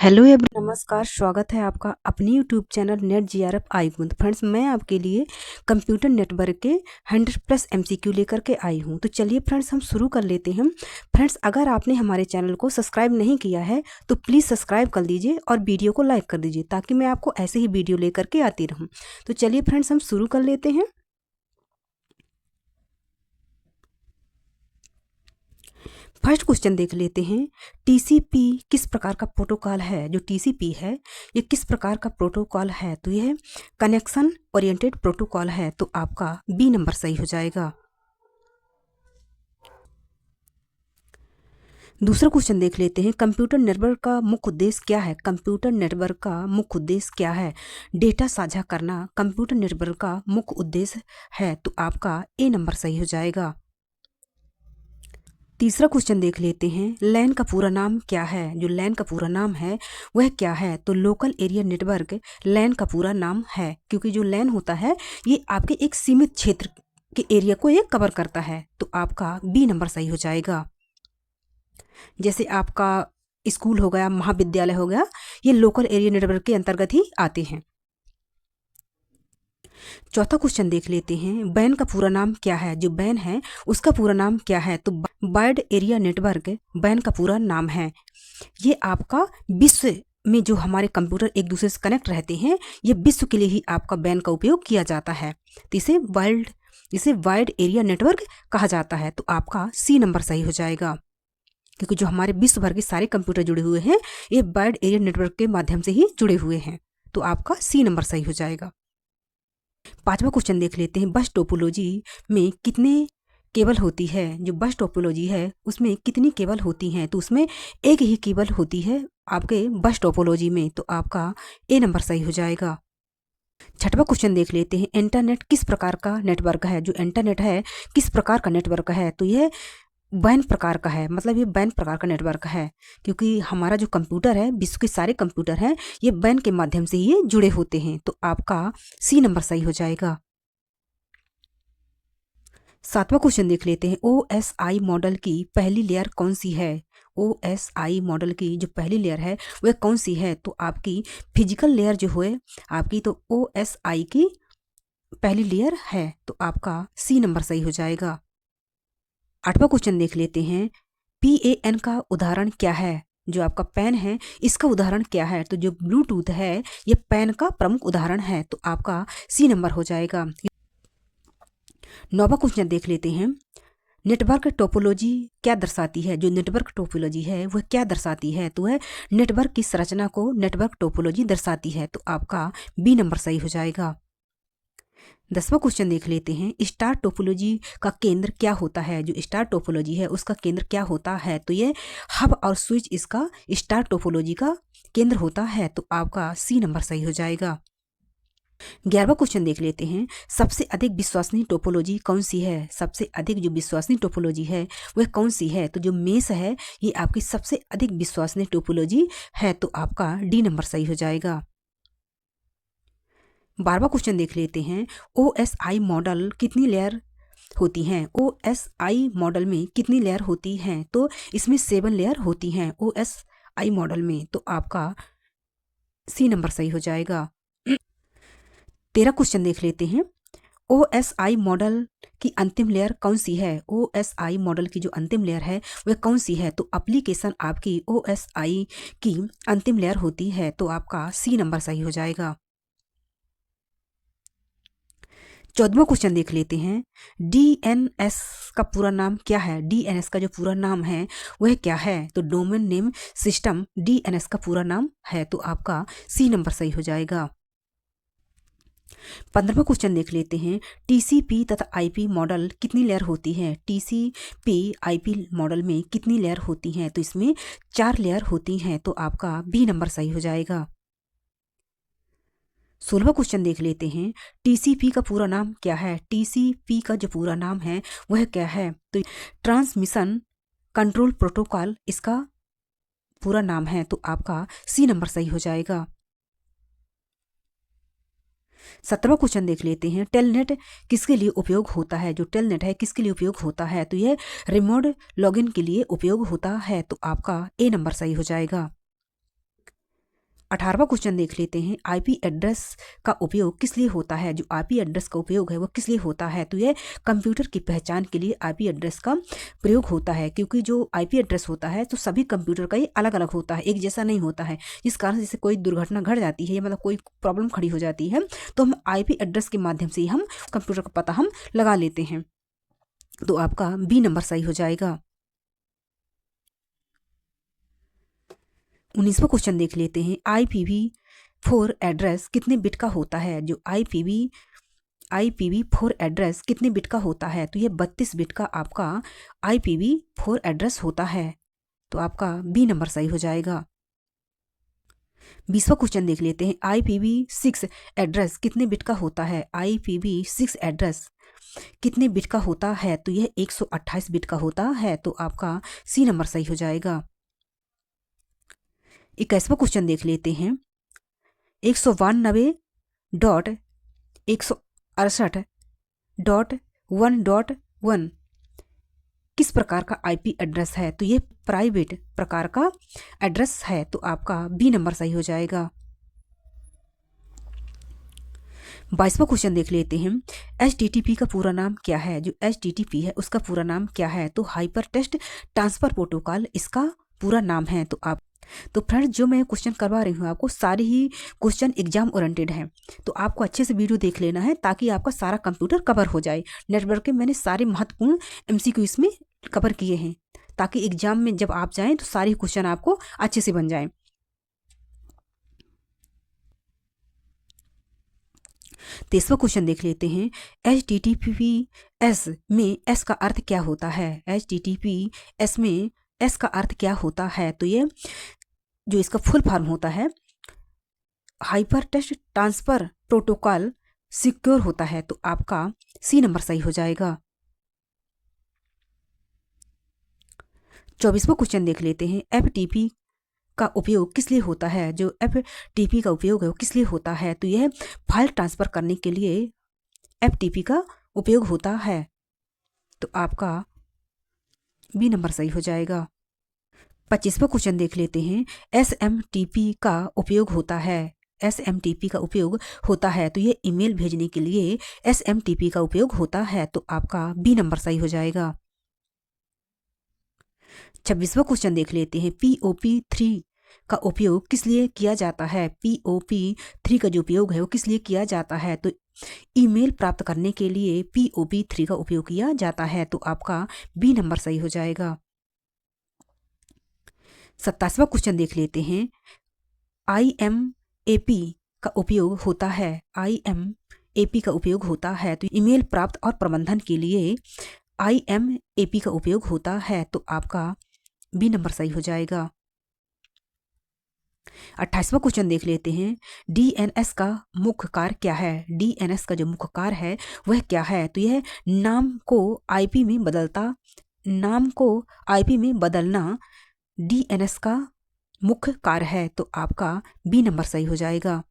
Hello every नमस्कार, स्वागत है आपका अपनी यूट्यूब चैनल नेट जीआरएफ आईगुंद। फ्रेंड्स, मैं आपके लिए कंप्यूटर नेटवर्क के 100+ एमसीक्यू लेकर के आई हूं। तो चलिए फ्रेंड्स, हम शुरू कर लेते हैं। फ्रेंड्स, अगर आपने हमारे चैनल को सब्सक्राइब नहीं किया है तो प्लीज़ सब्सक्राइब कर दीजिए और वीडियो को लाइक कर दीजिए ताकि मैं आपको ऐसे ही वीडियो लेकर के आती रहूँ। तो चलिए फ्रेंड्स, हम शुरू कर लेते हैं। फर्स्ट क्वेश्चन देख लेते हैं। टीसीपी किस प्रकार का प्रोटोकॉल है? जो टीसीपी है ये किस प्रकार का प्रोटोकॉल है? तो यह कनेक्शन ओरिएंटेड प्रोटोकॉल है। तो आपका बी नंबर सही हो जाएगा। दूसरा क्वेश्चन देख लेते हैं। कंप्यूटर नेटवर्क का मुख्य उद्देश्य क्या है? कंप्यूटर नेटवर्क का मुख्य उद्देश्य क्या है? डेटा साझा करना कंप्यूटर नेटवर्क का मुख्य उद्देश्य है। तो आपका ए नंबर सही हो जाएगा। तीसरा क्वेश्चन देख लेते हैं। लैन का पूरा नाम क्या है? जो लैन का पूरा नाम है वह क्या है? तो लोकल एरिया नेटवर्क लैन का पूरा नाम है, क्योंकि जो लैन होता है ये आपके एक सीमित क्षेत्र के एरिया को ये कवर करता है। तो आपका बी नंबर सही हो जाएगा। जैसे आपका स्कूल हो गया, महाविद्यालय हो गया, ये लोकल एरिया नेटवर्क के अंतर्गत ही आते हैं। चौथा क्वेश्चन देख लेते हैं। बैन का पूरा नाम क्या है? जो बैन है उसका पूरा नाम क्या है? तो वाइड एरिया नेटवर्क बैन का पूरा नाम है। ये आपका विश्व में जो हमारे कंप्यूटर एक दूसरे से कनेक्ट रहते हैं, ये विश्व के लिए ही आपका बैन का उपयोग किया जाता है। तो इसे वाइड एरिया नेटवर्क कहा जाता है। तो आपका सी नंबर सही हो जाएगा, क्योंकि जो हमारे विश्व भर के सारे कंप्यूटर जुड़े हुए हैं ये वाइड एरिया नेटवर्क के माध्यम से ही जुड़े हुए हैं। तो आपका सी नंबर सही हो जाएगा। पांचवा क्वेश्चन देख लेते हैं। बस टोपोलॉजी में कितने केबल होती है? जो बस टोपोलॉजी है उसमें कितनी केबल होती हैं? तो उसमें एक ही केबल होती है आपके बस टोपोलॉजी में। तो आपका ए नंबर सही हो जाएगा। छठवां क्वेश्चन देख लेते हैं। इंटरनेट किस प्रकार का नेटवर्क है? जो इंटरनेट है किस प्रकार का नेटवर्क है? तो यह बैन प्रकार का है, मतलब ये बैन प्रकार का नेटवर्क है, क्योंकि हमारा जो कंप्यूटर है, विश्व के सारे कंप्यूटर हैं, ये बैन के माध्यम से ये जुड़े होते हैं। तो आपका सी नंबर सही हो जाएगा। सातवां क्वेश्चन देख लेते हैं। OSI मॉडल की पहली लेयर कौन सी है? OSI मॉडल की जो पहली लेयर है वह कौन सी है? तो आपकी फिजिकल लेयर जो है आपकी, तो OSI की पहली लेयर है। तो आपका सी नंबर सही हो जाएगा। आठवां क्वेश्चन देख लेते हैं। PAN का उदाहरण क्या है? जो आपका पैन है इसका उदाहरण क्या है? तो जो ब्लूटूथ है ये पैन का प्रमुख उदाहरण है। तो आपका सी नंबर हो जाएगा। नौवां क्वेश्चन देख लेते हैं। नेटवर्क टोपोलॉजी क्या दर्शाती है? जो नेटवर्क टोपोलॉजी है वह क्या दर्शाती है? तो वह नेटवर्क की संरचना को नेटवर्क टोपोलॉजी दर्शाती है। तो आपका बी नंबर सही हो जाएगा। 10वां क्वेश्चन देख लेते हैं। स्टार टोपोलॉजी का केंद्र क्या होता है? जो स्टार टोपोलॉजी है उसका केंद्र क्या होता है? तो ये हब और स्विच इसका स्टार टोपोलॉजी का केंद्र होता है। तो आपका सी नंबर सही हो जाएगा। 11वां क्वेश्चन देख लेते हैं। सबसे अधिक विश्वसनीय टोपोलॉजी कौन सी है? सबसे अधिक जो विश्वसनीय टोपोलॉजी है वह कौन सी है? तो जो मेष है ये आपकी सबसे अधिक विश्वसनीय टोपोलॉजी है। तो आपका डी नंबर सही हो जाएगा। 12वां क्वेश्चन देख लेते हैं। OSI मॉडल कितनी लेयर होती हैं? OSI मॉडल में कितनी लेयर होती हैं? तो इसमें 7 लेयर होती हैं OSI मॉडल में। तो आपका सी नंबर सही हो जाएगा। 13 क्वेश्चन देख लेते हैं। OSI मॉडल की अंतिम लेयर कौन सी है? OSI मॉडल की जो अंतिम लेयर है वह कौन सी है? तो एप्लीकेशन आपकी OSI की अंतिम लेयर होती है। तो आपका सी नंबर सही हो जाएगा। 14वां क्वेश्चन देख लेते हैं। DNS का पूरा नाम क्या है? DNS का जो पूरा नाम है वह क्या है? तो डोमेन नेम सिस्टम DNS का पूरा नाम है। तो आपका सी नंबर सही हो जाएगा। 15वां क्वेश्चन देख लेते हैं। TCP तथा IP मॉडल कितनी लेयर होती है? TCP IP मॉडल में कितनी लेयर होती हैं? तो इसमें 4 लेयर होती हैं। तो आपका बी नंबर सही हो जाएगा। 16वां क्वेश्चन देख लेते हैं। TCP का पूरा नाम क्या है? TCP का जो पूरा नाम है वह क्या है? तो ट्रांसमिशन कंट्रोल प्रोटोकॉल इसका पूरा नाम है। तो आपका सी नंबर सही हो जाएगा। 17वां क्वेश्चन देख लेते हैं। टेलनेट किसके लिए उपयोग होता है? जो टेलनेट है किसके लिए उपयोग होता है? तो यह रिमोट लॉगिन के लिए उपयोग होता है। तो आपका ए नंबर सही हो जाएगा। 18वां क्वेश्चन देख लेते हैं, आईपी एड्रेस का उपयोग किस लिए होता है। जो आईपी एड्रेस का उपयोग है वो किस लिए होता है, तो यह कंप्यूटर की पहचान के लिए आईपी एड्रेस का प्रयोग होता है। क्योंकि जो आईपी एड्रेस होता है तो सभी कंप्यूटर का ये अलग अलग होता है, एक जैसा नहीं होता है। इस कारण जैसे कोई दुर्घटना घट जाती है या मतलब कोई प्रॉब्लम खड़ी हो जाती है तो हम आईपी एड्रेस के माध्यम से ही हम कंप्यूटर का पता हम लगा लेते हैं। तो आपका बी नंबर सही हो जाएगा। 19वां क्वेश्चन देख लेते हैं, IPv4 एड्रेस कितने बिट का होता है। जो IPv4 एड्रेस कितने बिट का होता है, तो यह 32 बिट का आपका IPv4 एड्रेस होता है। तो आपका बी नंबर सही हो जाएगा। 20वां क्वेश्चन देख लेते हैं, IPv6 एड्रेस कितने बिट का होता है। IPv6 एड्रेस कितने बिट का होता है, तो यह 128 बिट का होता है। तो आपका सी नंबर सही हो जाएगा। 21वां क्वेश्चन देख लेते हैं, 192.168.1.1 किस प्रकार का आईपी एड्रेस है, तो यह प्राइवेट प्रकार का एड्रेस है। तो आपका बी नंबर सही हो जाएगा। 22वां क्वेश्चन देख लेते हैं, HTTP का पूरा नाम क्या है। जो HTTP है उसका पूरा नाम क्या है, तो हाइपर टेक्स्ट ट्रांसफर प्रोटोकॉल इसका पूरा नाम है। तो फ्रेंड्स, जो मैं क्वेश्चन करवा रही हूँ आपको सारे ही क्वेश्चन एग्जाम ओरिएंटेड हैं। तो आपको अच्छे से वीडियो देख लेना है ताकि आपका सारा कंप्यूटर कवर हो जाए। नेटवर्क के मैंने सारे महत्वपूर्ण MCQ इसमें कवर किए हैं ताकि एग्जाम में जब आप जाएं तो सारे क्वेश्चन आपको अच्छे से बन जाएं। 23वां क्वेश्चन देख लेते हैं, HTTPS में S का अर्थ क्या होता है। HTTPS में S का अर्थ क्या होता है, तो ये जो इसका फुल फॉर्म होता है hyper text transfer protocol secure होता है। तो आपका सी नंबर सही हो जाएगा। 24वां क्वेश्चन देख लेते हैं, FTP का उपयोग किस लिए होता है। जो FTP का उपयोग है वो किस लिए होता है, तो यह फाइल ट्रांसफर करने के लिए FTP का उपयोग होता है। तो आपका बी नंबर सही हो जाएगा। 25वां क्वेश्चन देख लेते हैं, SMTP का उपयोग होता है। SMTP का उपयोग होता है, तो ये ईमेल भेजने के लिए SMTP का उपयोग होता है। तो आपका बी नंबर सही हो जाएगा। 26वां क्वेश्चन देख लेते हैं, POP3 का उपयोग किस लिए किया जाता है। POP3 का जो उपयोग है वो किस लिए किया जाता है, तो ईमेल प्राप्त करने के लिए POP3 का उपयोग किया जाता है। तो आपका बी नंबर सही हो जाएगा। 27वां क्वेश्चन देख लेते हैं, IMAP का उपयोग होता है। IMAP का उपयोग होता है, तो ईमेल प्राप्त और प्रबंधन के लिए IMAP का उपयोग होता है। तो आपका बी नंबर सही हो जाएगा। 28वां क्वेश्चन देख लेते हैं, DNS का मुख्य कार्य क्या है। DNS का जो मुख्य कार्य है वह क्या है, तो यह नाम को IP में बदलना DNS का मुख्य कार्य है। तो आपका बी नंबर सही हो जाएगा।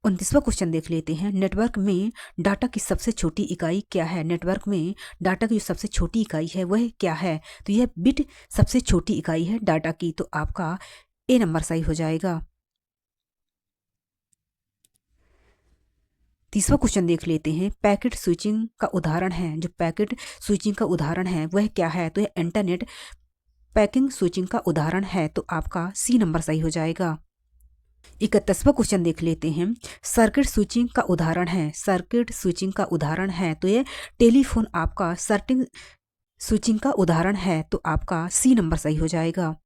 29वां क्वेश्चन देख लेते हैं, नेटवर्क में डाटा की सबसे छोटी इकाई क्या है। नेटवर्क में डाटा की जो सबसे छोटी इकाई है वह क्या है, तो यह बिट सबसे छोटी इकाई है डाटा की। तो आपका ए नंबर सही हो जाएगा। 30वां क्वेश्चन देख लेते हैं, पैकेट स्विचिंग का उदाहरण है। जो पैकेट स्विचिंग का उदाहरण है वह क्या है, तो यह इंटरनेट पैकिंग स्विचिंग का उदाहरण है। तो आपका सी नंबर सही हो जाएगा। 31वां क्वेश्चन देख लेते हैं, सर्किट स्विचिंग का उदाहरण है। सर्किट स्विचिंग का उदाहरण है, तो यह टेलीफोन आपका सर्किट स्विचिंग का उदाहरण है। तो आपका सी नंबर सही हो जाएगा।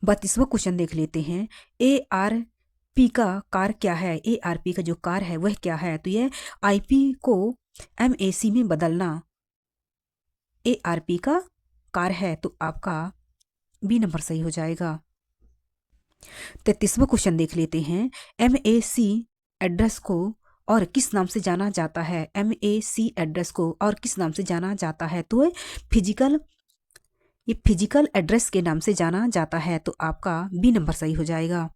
32वां क्वेश्चन देख लेते हैं, ARP का कार्य क्या है। ARP का जो कार्य है वह क्या है, तो यह IP को MAC में बदलना ARP का कार्य है। तो आपका बी नंबर सही हो जाएगा। 33वां क्वेश्चन देख लेते हैं, MAC एड्रेस को और किस नाम से जाना जाता है। MAC एड्रेस को और किस नाम से जाना जाता है, तो ये फिजिकल एड्रेस के नाम से जाना जाता है। तो आपका बी नंबर सही हो जाएगा।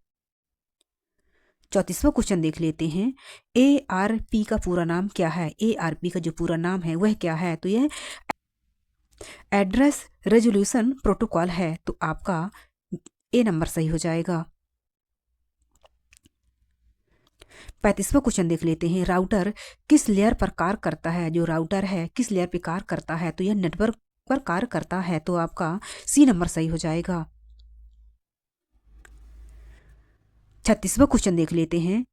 34वां क्वेश्चन देख लेते हैं, ARP का पूरा नाम क्या है। ARP का जो पूरा नाम है वह क्या है, तो यह एड्रेस रेजोल्यूशन प्रोटोकॉल है। तो आपका ए नंबर सही हो जाएगा। 35वां क्वेश्चन देख लेते हैं, राउटर किस लेयर पर कार्य करता है? जो राउटर है किस लेयर पर कार्य करता है? तो यह नेटवर्क पर कार्य करता है, तो आपका सी नंबर सही हो जाएगा। 36वां क्वेश्चन देख लेते हैं,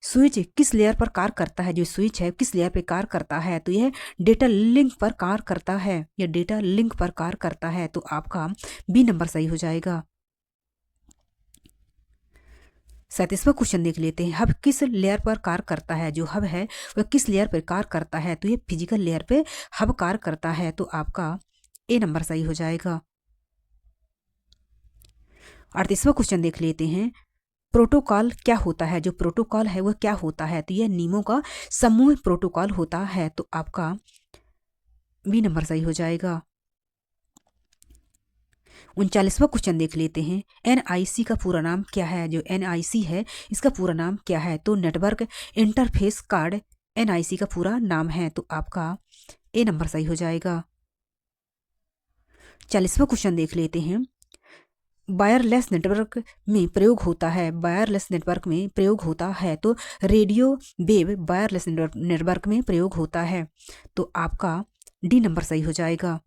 स्विच किस लेयर पर कार्य करता है? जो स्विच है किस लेयर पर कार्य करता है? तो यह डेटा लिंक पर कार्य करता है, यह डेटा लिंक पर कार्य करता है, तो आपका बी नंबर सही हो जाएगा। 37वां क्वेश्चन देख लेते हैं, हब किस लेयर पर कार्य करता है? जो हब है वह किस लेयर पर कार्य करता है? तो यह फिजिकल लेयर पे हब कार्य करता है, तो आपका ए नंबर सही हो जाएगा। 38वां क्वेश्चन देख लेते हैं, प्रोटोकॉल क्या होता है? जो प्रोटोकॉल है वह क्या होता है? तो यह नियमों का समूह प्रोटोकॉल होता है, तो आपका बी नंबर सही हो जाएगा। 39वां क्वेश्चन देख लेते हैं, NIC का पूरा नाम क्या है? जो NIC है इसका पूरा नाम क्या है? तो नेटवर्क इंटरफेस कार्ड NIC का पूरा नाम है, तो आपका ए नंबर सही हो जाएगा। 40वां क्वेश्चन देख लेते हैं, वायरलेस नेटवर्क में प्रयोग होता है, वायरलेस नेटवर्क में प्रयोग होता है, तो रेडियो वेव वायरलेस नेटवर्क में प्रयोग होता है, तो आपका डी नंबर सही हो जाएगा।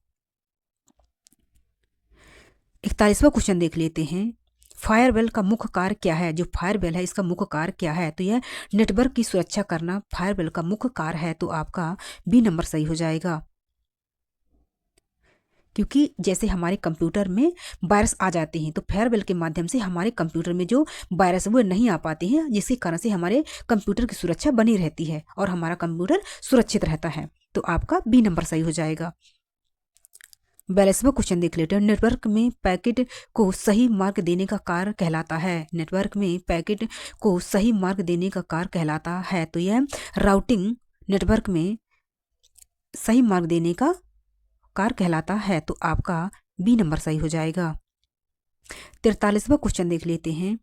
41वां क्वेश्चन देख लेते हैं, फायरवेल का मुख्य कार्य क्या है? जो फायरवेल है इसका मुख्य कार्य क्या है? तो यह नेटवर्क की सुरक्षा करना फायरवेल का मुख्य कार्य है, तो आपका बी नंबर सही हो जाएगा। क्योंकि जैसे हमारे कंप्यूटर में वायरस आ जाते हैं, तो फायरवेल के माध्यम से हमारे कंप्यूटर में जो वायरस वो नहीं आ पाते हैं, जिसके कारण से हमारे कंप्यूटर की सुरक्षा बनी रहती है और हमारा कंप्यूटर सुरक्षित रहता है, तो आपका बी नंबर सही हो जाएगा। 42वां क्वेश्चन देख लेते हैं, नेटवर्क में पैकेट को सही मार्ग देने का कार्य कहलाता है। नेटवर्क में पैकेट को सही मार्ग देने का कार्य कहलाता है, तो यह राउटिंग नेटवर्क में सही मार्ग देने का कार्य कहलाता है, तो आपका बी नंबर सही हो जाएगा। 43वां क्वेश्चन देख लेते हैं,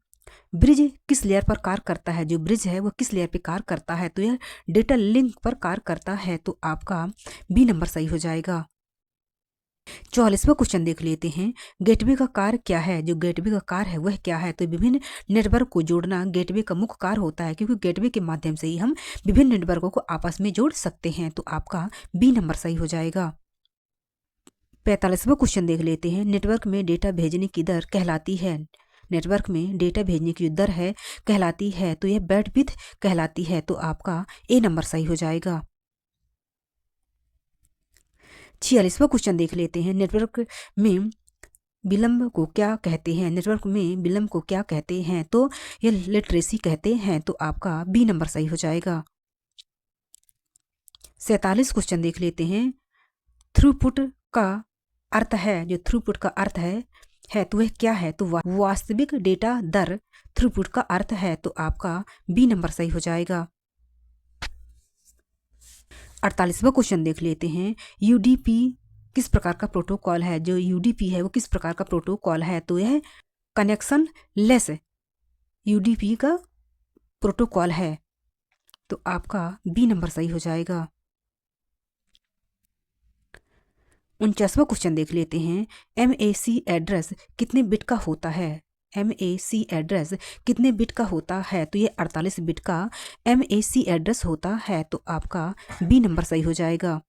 ब्रिज किस लेयर पर कार्य करता है? जो ब्रिज है वह किस लेयर पर कार्य करता है? तो यह डेटा लिंक पर कार्य करता है, तो आपका बी नंबर सही हो जाएगा। 44वां क्वेश्चन देख लेते हैं, गेटवे का कार्य क्या है? जो गेटवे का कार्य है वह क्या है? तो विभिन्न नेटवर्क को जोड़ना गेटवे का मुख्य कार्य होता है, क्योंकि गेटवे के माध्यम से ही हम विभिन्न नेटवर्कों को आपस में जोड़ सकते हैं, तो आपका बी नंबर सही हो जाएगा। 45वां क्वेश्चन देख लेते हैं, नेटवर्क में डेटा भेजने की दर कहलाती है, नेटवर्क में डेटा भेजने की दर है कहलाती है, तो यह बैंडविड्थ कहलाती है, तो आपका ए नंबर सही हो जाएगा। 46वां क्वेश्चन देख लेते हैं, नेटवर्क में विलंब को क्या कहते हैं? नेटवर्क में विलंब को क्या कहते हैं? तो यह लिटरेसी कहते हैं, तो आपका बी नंबर सही हो जाएगा। 47 क्वेश्चन देख लेते हैं, थ्रूपुट का अर्थ है, जो थ्रूपुट का अर्थ है तो वह क्या है? तो वास्तविक डेटा दर थ्रूपुट का अर्थ है, तो आपका बी नंबर सही हो जाएगा। 48वां क्वेश्चन देख लेते हैं, यूडीपी किस प्रकार का प्रोटोकॉल है? जो यूडीपी है वो किस प्रकार का प्रोटोकॉल है? तो यह कनेक्शन लेस यूडीपी का प्रोटोकॉल है, तो आपका बी नंबर सही हो जाएगा। 49वां क्वेश्चन देख लेते हैं, MAC एड्रेस कितने बिट का होता है? MAC एड्रेस कितने बिट का होता है? तो ये 48 बिट का MAC एड्रेस होता है, तो आपका बी नंबर सही हो जाएगा।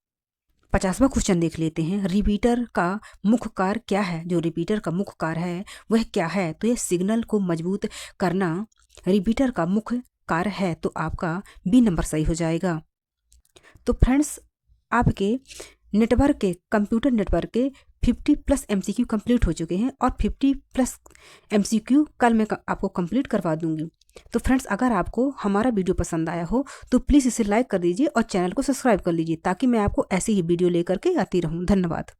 50वां क्वेश्चन देख लेते हैं, रिपीटर का मुख्य कार्य क्या है? जो रिपीटर का मुख्य कार्य है वह क्या है? तो यह सिग्नल को मजबूत करना रिपीटर का मुख्य कार्य है, तो आपका बी नंबर सही हो जाएगा। तो फ्रेंड्स, आपके नेटवर्क के कंप्यूटर नेटवर्क के 50+ MCQ कंप्लीट हो चुके हैं और 50+ MCQ कल मैं आपको कंप्लीट करवा दूंगी। तो फ्रेंड्स, अगर आपको हमारा वीडियो पसंद आया हो तो प्लीज़ इसे लाइक कर दीजिए और चैनल को सब्सक्राइब कर लीजिए, ताकि मैं आपको ऐसे ही वीडियो लेकर के आती रहूं। धन्यवाद।